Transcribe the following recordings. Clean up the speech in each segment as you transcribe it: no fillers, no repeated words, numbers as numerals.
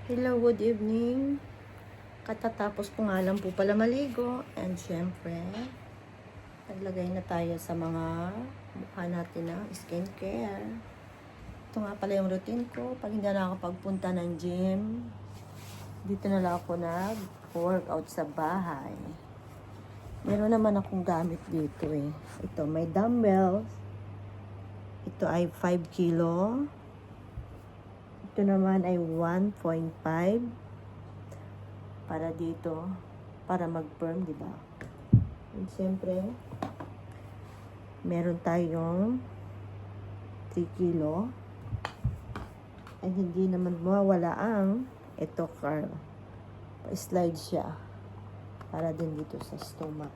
Hello, good evening. Katatapos ko nga lang po pala maligo. And syempre, naglagay na tayo sa mga mukha natin na skincare. Ito nga pala yung routine ko. Pag hindi na nakapagpunta ng gym, dito na lang ako nag-workout sa bahay. Meron naman akong gamit dito eh. Ito, may dumbbells. Ito ay 5 kilo. Ito naman ay 1.5 para dito, para mag-firm, di ba? And siyempre, meron tayong 3 kilo. And hindi naman mawawala ang ito curl. Pa-slide siya para din dito sa stomach.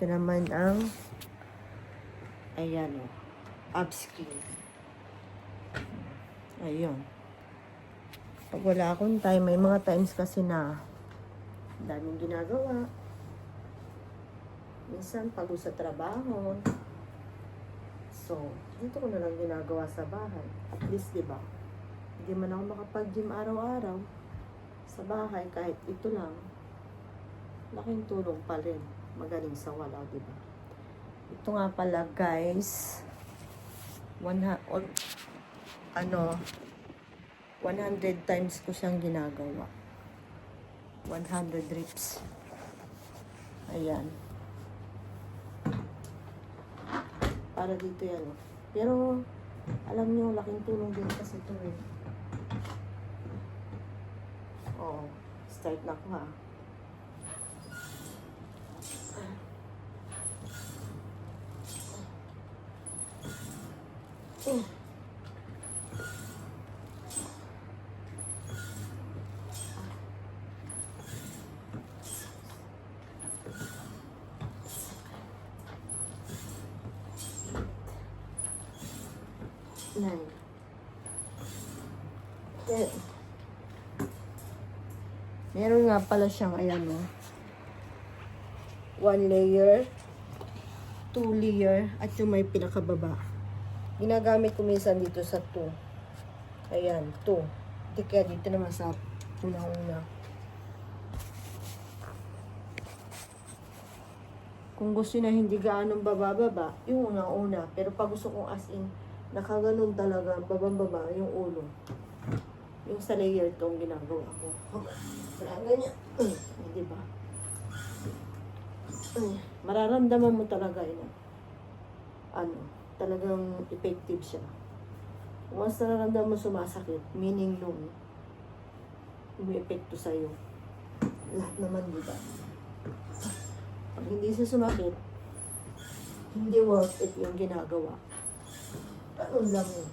Ito naman ang ayan o, abs skin. Ayun. Pag wala akong time, may mga times kasi na daming ginagawa. Minsan pagod sa trabaho. So, dito ko na lang ginagawa sa bahay. At least, di ba? Hindi man ako makapag-gym araw-araw sa bahay, kahit ito lang. Laking tulong pa rin. Magaling sa wala, di ba? Ito nga pala, guys. 100 times ko siyang ginagawa. 100 reps. Ayan. Para dito yan. Pero, alam niyo, laking tulong din kasi ito eh. Oo. Start na ako ha. Nine. Then, meron nga pala siyang, ayan o. 1 layer, 2 layer, at yung may pinakababa. Ginagamit ko minsan dito sa 2. Ayan, 2. Hindi kaya dito naman sa unang-una. Kung gusto na hindi gaanong baba-baba, yung unang-una. Pero pag gusto kong as in, nakaganon talaga, babang-baba yung ulo. Yung sa layer tong ginagawa ko. Kaya ganyan. Diba? Mararamdaman mo talaga yun. Talagang effective siya. Once nararamdaman mo sumasakit, meaning nung umi-epekto sa'yo. Lahat naman, diba? Pag hindi siya sumakit, hindi worth it yung ginagawa. Ganun lang yun.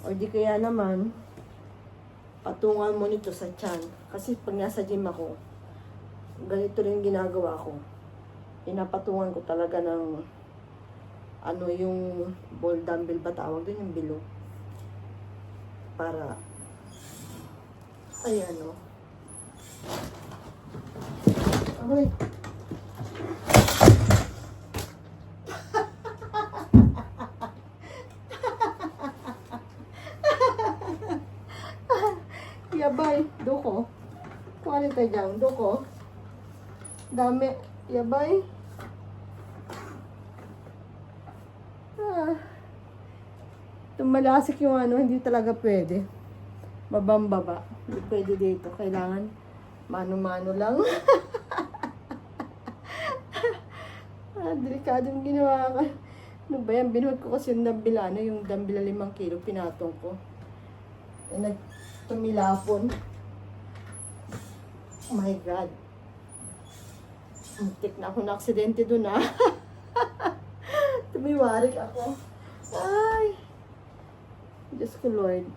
O di kaya naman, patungan mo nito sa tiyan. Kasi pag nasa gym ako, ganito rin ginagawa ko. Pinapatungan ko talaga ng yung ball dumbbell ba tawag din, yung below. Para, ayan o. Aray. Yabay, duko. Kuhanin tayo dyan, duko. Dami, yabay. Tumalasik yung hindi talaga pwede. Babang-baba. Hindi pwede dito. Kailangan mano-mano lang. Delikadong ginawa ka. Ano ba yan? Binuhat ko kasi yung dumbbell, yung dumbbell 5 kilo, pinatong ko. Tumilapon. Oh my God. Muntik na ako na aksidente dun ah. Tumiwarik ako. Ay. Diyos ko Lord.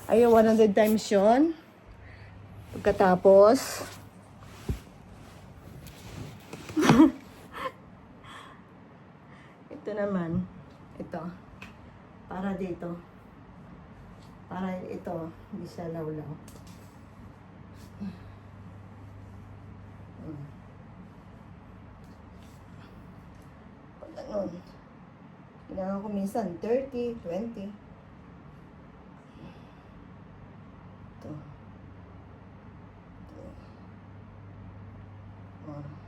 Ay, 100 times yun. Pagkatapos, ito naman, ito, para dito, para ito, hindi siya lawlaw. Pag ganun, kailangan ko minsan 30, 20. Ito. Ito.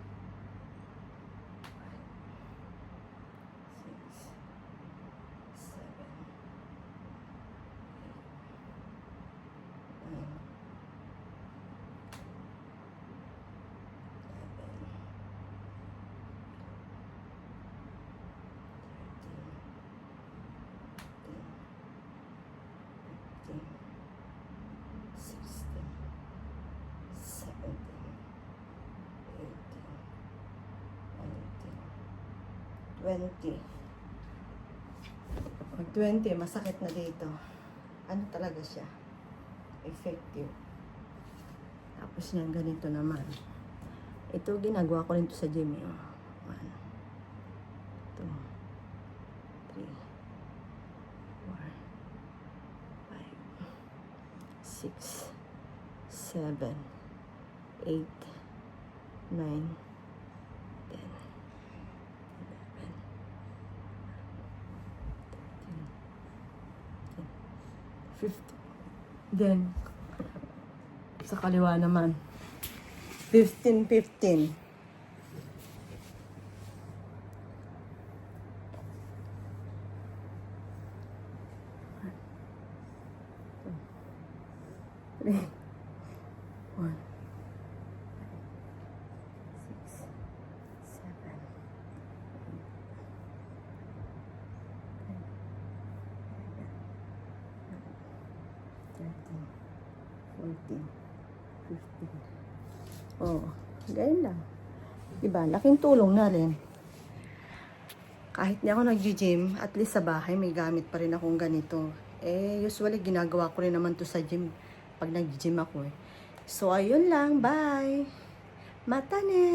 20. Pag 20, masakit na dito. Ano talaga siya? Effective. Tapos yan, ganito naman. Ito, ginagawa ko rin to sa gym. 1, 2, 3, 4, 5, 6, 7, 8, 9, 50. Then, sa kaliwa naman, 15, 15. Three, 1, 6, 7, 14, 15. Oh, ganyan lang. Diba? Laking tulong na rin. Kahit di ako nag-gym, at least sa bahay may gamit pa rin akong ganito. Eh, usually ginagawa ko rin naman to sa gym pag nag-gym ako eh. So, ayun lang. Bye! Mata ne!